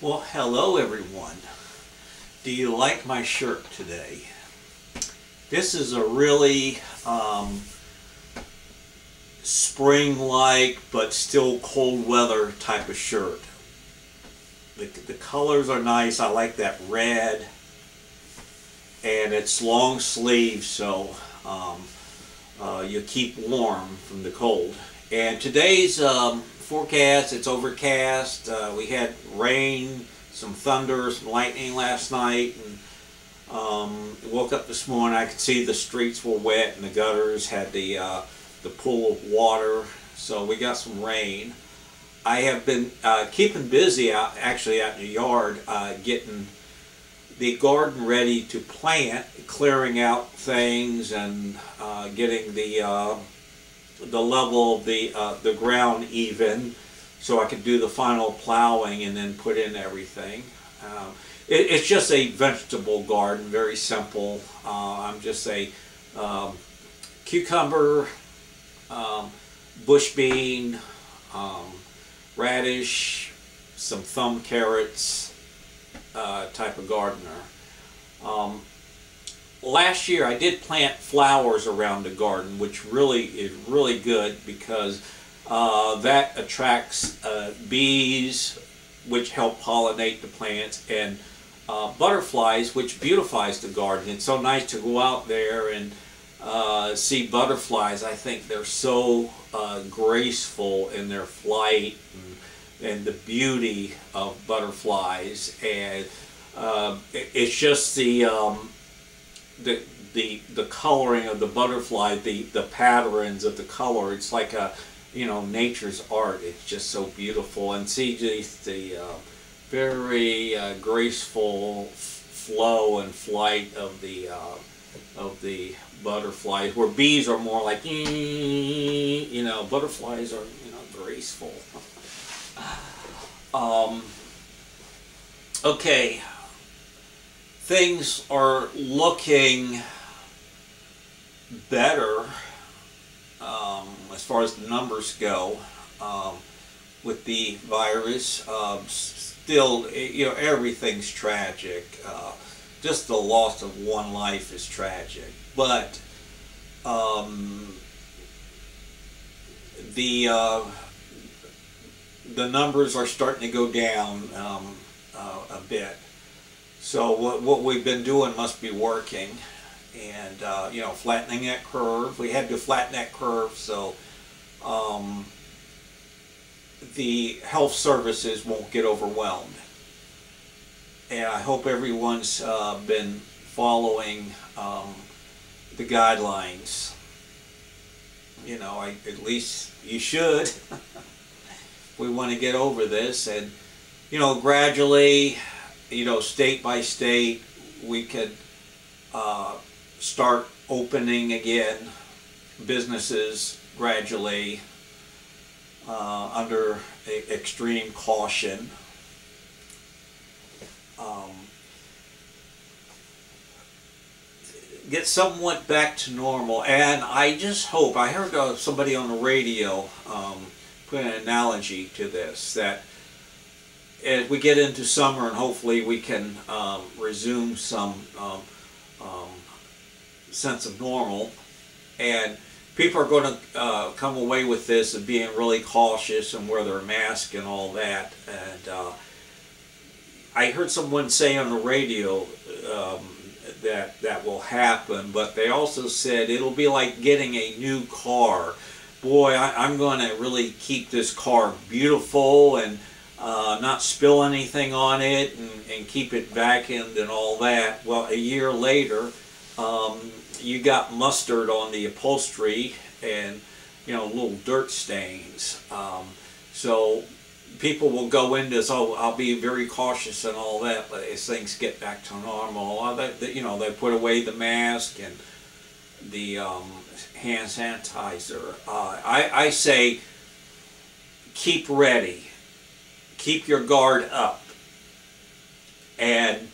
Well, hello everyone. Do you like my shirt today? This is a really spring-like but still cold weather type of shirt. The colors are nice. I like that red, and it's long sleeve, so you keep warm from the cold. And today's forecast, it's overcast. We had rain, some thunder, some lightning last night, and woke up this morning. I could see the streets were wet and the gutters had the pool of water. So we got some rain. I have been keeping busy actually out in the yard, getting the garden ready to plant, clearing out things, and getting the level of the ground even, so I could do the final plowing and then put in everything. It's just a vegetable garden, very simple. I'm just a cucumber, bush bean, radish, some thumb carrots type of gardener. Last year I did plant flowers around the garden, which really is really good because that attracts bees, which help pollinate the plants, and butterflies, which beautifies the garden. It's so nice to go out there and see butterflies. I think they're so graceful in their flight, and the beauty of butterflies, and it's just the coloring of the butterfly, the patterns of the color. It's like nature's art. It's just so beautiful, and see the very graceful flow and flight of the butterflies, where bees are more like, butterflies are, graceful. Okay, things are looking better as far as the numbers go with the virus. Still, everything's tragic. Just the loss of one life is tragic, but the numbers are starting to go down a bit. So what we've been doing must be working, and flattening that curve. We had to flatten that curve so the health services won't get overwhelmed. And I hope everyone's been following the guidelines. At least you should. We want to get over this, and gradually, state by state, we could start opening again businesses gradually under extreme caution. Get somewhat back to normal, and I just hope, I heard somebody on the radio put an analogy to this, that as we get into summer and hopefully we can resume some sense of normal, and people are going to come away with this of being really cautious and wear their mask and all that. And I heard someone say on the radio that will happen, but they also said it'll be like getting a new car. Boy, I'm going to really keep this car beautiful and not spill anything on it, and keep it vacuumed and all that. Well, a year later, you got mustard on the upholstery and little dirt stains. So people will go into this, oh, I'll be very cautious and all that, but as things get back to normal, they put away the mask and the hand sanitizer. I say keep ready. Keep your guard up. And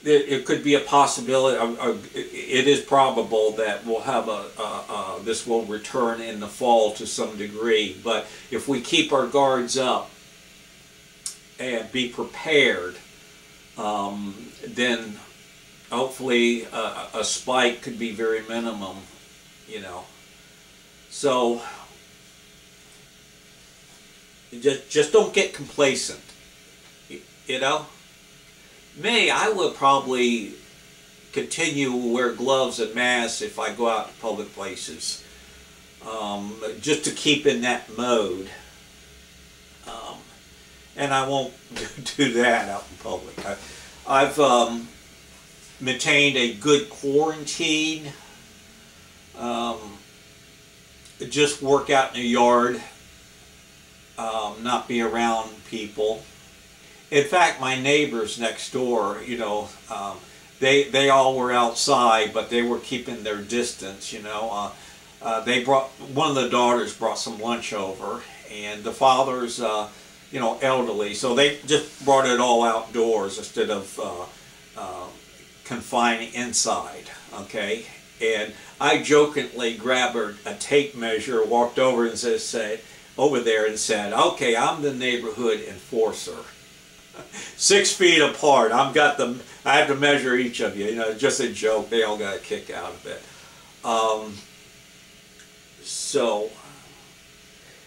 it could be a possibility, it is probable that we'll have this will return in the fall to some degree, but if we keep our guards up and be prepared, then hopefully a spike could be very minimum, you know. So just don't get complacent, you know. Me, I would probably continue to wear gloves and masks if I go out to public places, just to keep in that mode. And I won't do that out in public. I've maintained a good quarantine. Just work out in the yard, not be around people. In fact, my neighbors next door, you know, they all were outside, but they were keeping their distance, you know. They brought, one of the daughters brought some lunch over, and the father's, you know, elderly, so they just brought it all outdoors instead of confining inside, okay? And I jokingly grabbed a tape measure, walked over and said, okay, I'm the neighborhood enforcer. 6 feet apart. I have to measure each of you. You know, just a joke. They all got a kick out of it. So,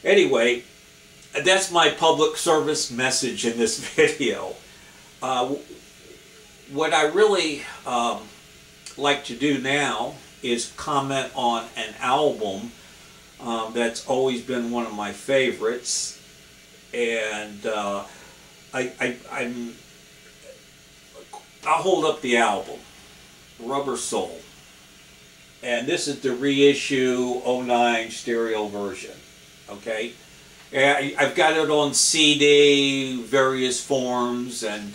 anyway, that's my public service message in this video. What I really like to do now is comment on an album that's always been one of my favorites, and I'll hold up the album, Rubber Soul, and this is the reissue '09 stereo version. Okay, and I've got it on CD, various forms, and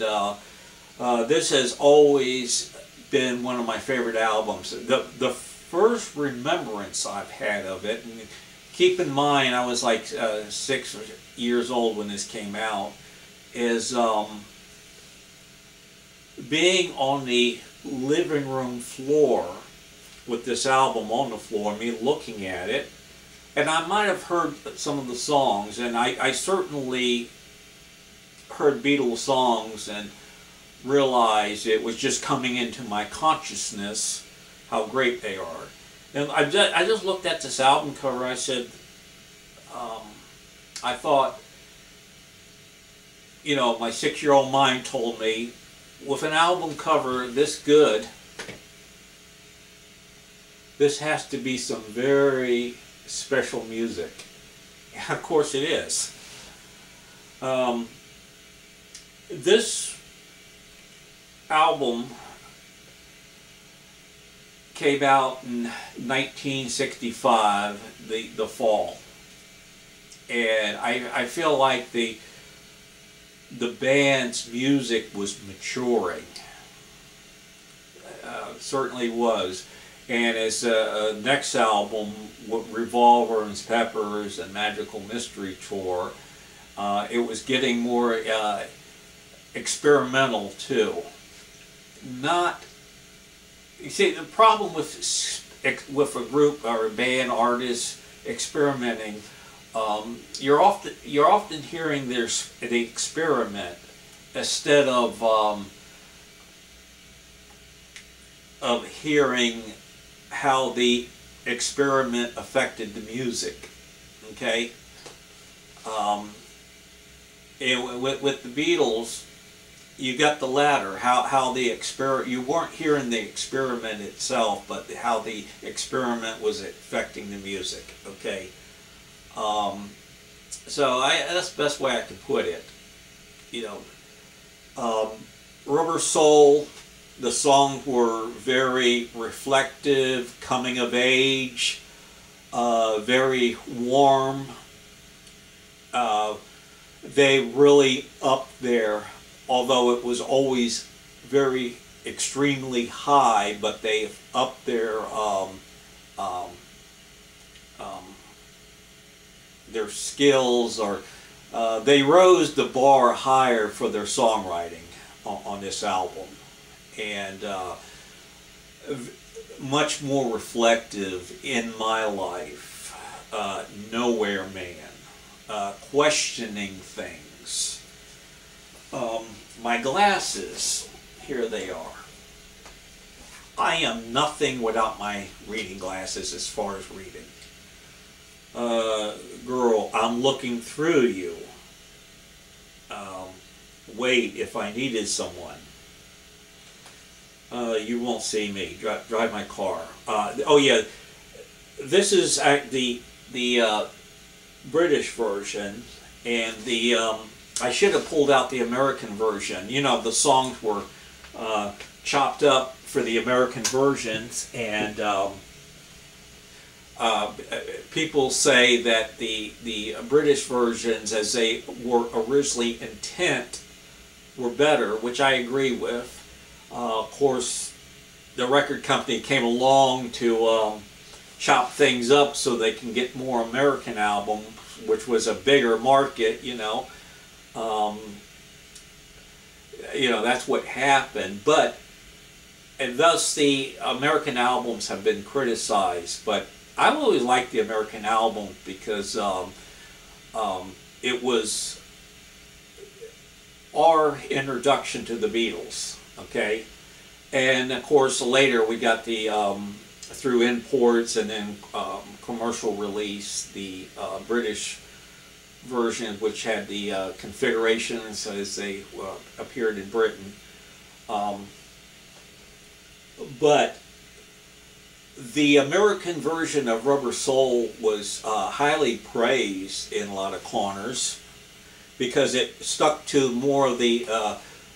this has always been one of my favorite albums. The first remembrance I've had of it, and keep in mind I was like 6 years old when this came out, is being on the living room floor with this album on the floor, me looking at it, and I might have heard some of the songs, and I certainly heard Beatles songs and realized it was just coming into my consciousness how great they are. And I just looked at this album cover. I said, I thought, you know, my 6-year-old mind told me, with an album cover this good, this has to be some very special music. And of course it is. This album came out in 1965, the fall, and I feel like the band's music was maturing. Certainly was. And as next album, Revolver and Peppers and Magical Mystery Tour, it was getting more experimental too. Not, you see, the problem with a group or a band, artist experimenting, you're often hearing the experiment instead of hearing how the experiment affected the music. Okay, and with the Beatles, you got the latter. How the you weren't hearing the experiment itself, but how the experiment was affecting the music. Okay, so that's the best way I can put it. You know, Rubber Soul. The songs were very reflective, coming of age, very warm. They really up there, although it was always very extremely high, but they upped their skills, or they rose the bar higher for their songwriting on this album. And much more reflective in my life, Nowhere Man, questioning things, My glasses, here they are. I am nothing without my reading glasses as far as reading. Girl, I'm looking through you. Wait, if I needed someone. You won't see me. Drive my car. Oh yeah, this is the British version, and I should have pulled out the American version. You know, the songs were chopped up for the American versions, and people say that the British versions, as they were originally intent, were better, which I agree with. Of course, the record company came along to chop things up so they can get more American albums, which was a bigger market, you know. That's what happened. And thus the American albums have been criticized. But I always liked the American album because it was our introduction to the Beatles, okay? And of course later we got the, through imports and then commercial release, the British version, which had the configurations as they appeared in Britain. But the American version of Rubber Soul was highly praised in a lot of corners because it stuck to more of the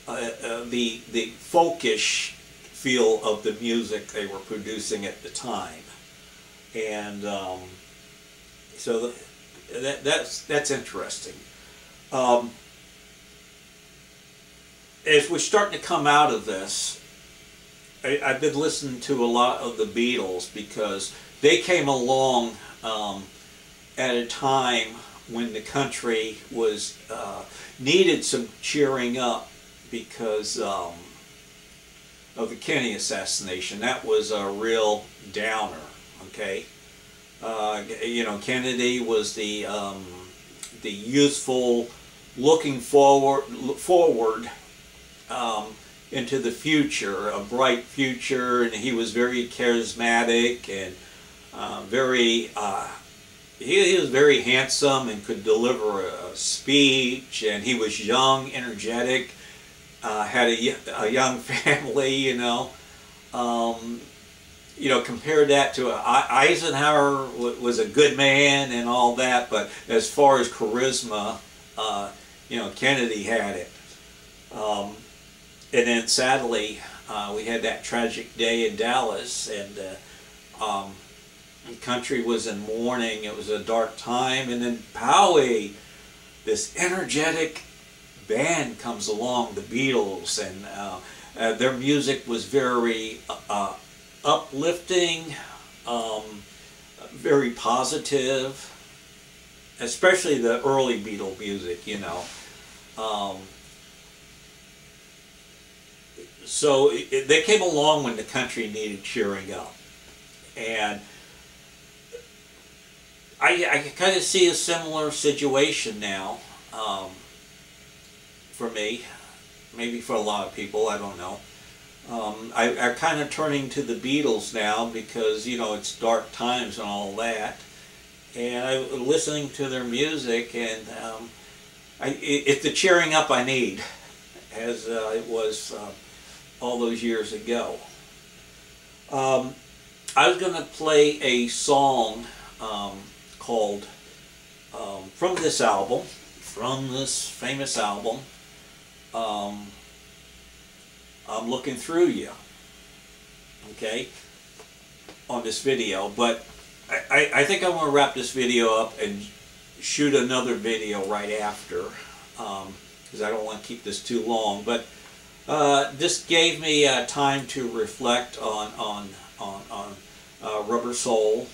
folkish feel of the music they were producing at the time, and so that's interesting. As we're starting to come out of this, I've been listening to a lot of the Beatles because they came along at a time when the country was needed some cheering up because of the Kennedy assassination. That was a real downer. Okay, Kennedy was the youthful, looking forward into the future, a bright future, and he was very charismatic and he was very handsome and could deliver a speech, and he was young, energetic, had a young family, compare that to Eisenhower was a good man and all that, but as far as charisma, Kennedy had it. And then sadly, we had that tragic day in Dallas, and the country was in mourning. It was a dark time, and then Bowie, this energetic band, comes along, the Beatles, and their music was very uplifting, very positive, especially the early Beatle music, So they came along when the country needed cheering up. And I kind of see a similar situation now for me, maybe for a lot of people, I don't know. I'm kind of turning to the Beatles now because, it's dark times and all that. And I'm listening to their music, and it's the cheering up I need, as it was all those years ago. I was going to play a song called, from this famous album, I'm Looking Through You, okay, on this video, but I think I want to wrap this video up and shoot another video right after, because I don't want to keep this too long, but this gave me time to reflect on Rubber Soul,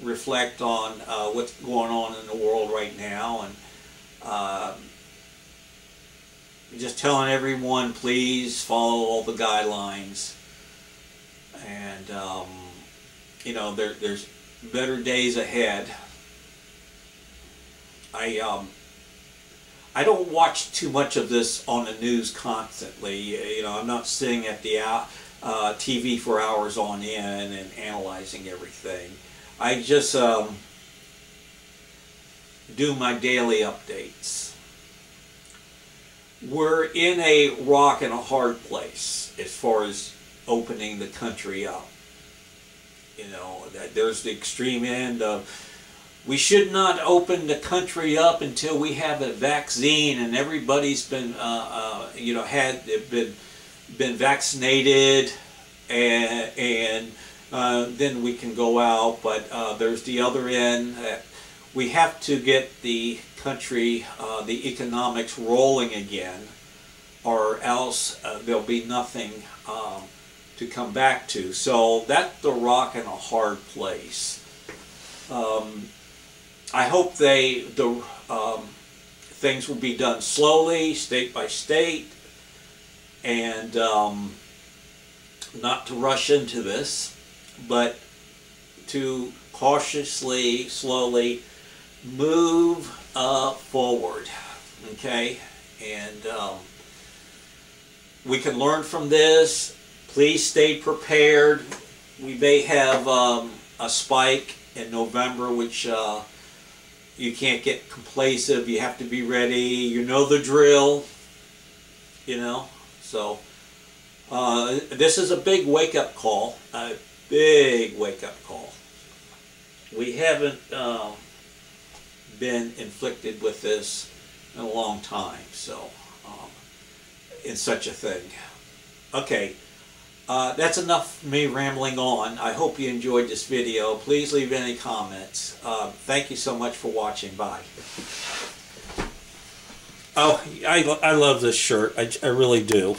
reflect on what's going on in the world right now, and just telling everyone, please follow all the guidelines. And there's better days ahead. I I don't watch too much of this on the news constantly. You know, I'm not sitting at the TV for hours on end and analyzing everything. I just do my daily updates. We're in a rock and a hard place as far as opening the country up. You know, there's the extreme end of we should not open the country up until we have a vaccine and everybody's been, you know, been vaccinated, and then we can go out. But there's the other end. We have to get the country, the economics rolling again, or else there'll be nothing to come back to. So that's the rock and a hard place. I hope things will be done slowly, state by state, and not to rush into this, but to cautiously, slowly move forward, okay? And we can learn from this. Please stay prepared. We may have a spike in November, which you can't get complacent. You have to be ready. You know the drill, you know. So this is a big wake-up call, a big wake-up call. We haven't been inflicted with this in a long time, so in such a thing. Okay, that's enough of me rambling on. I hope you enjoyed this video. Please leave any comments. Thank you so much for watching. Bye. Oh, I love this shirt. I really do.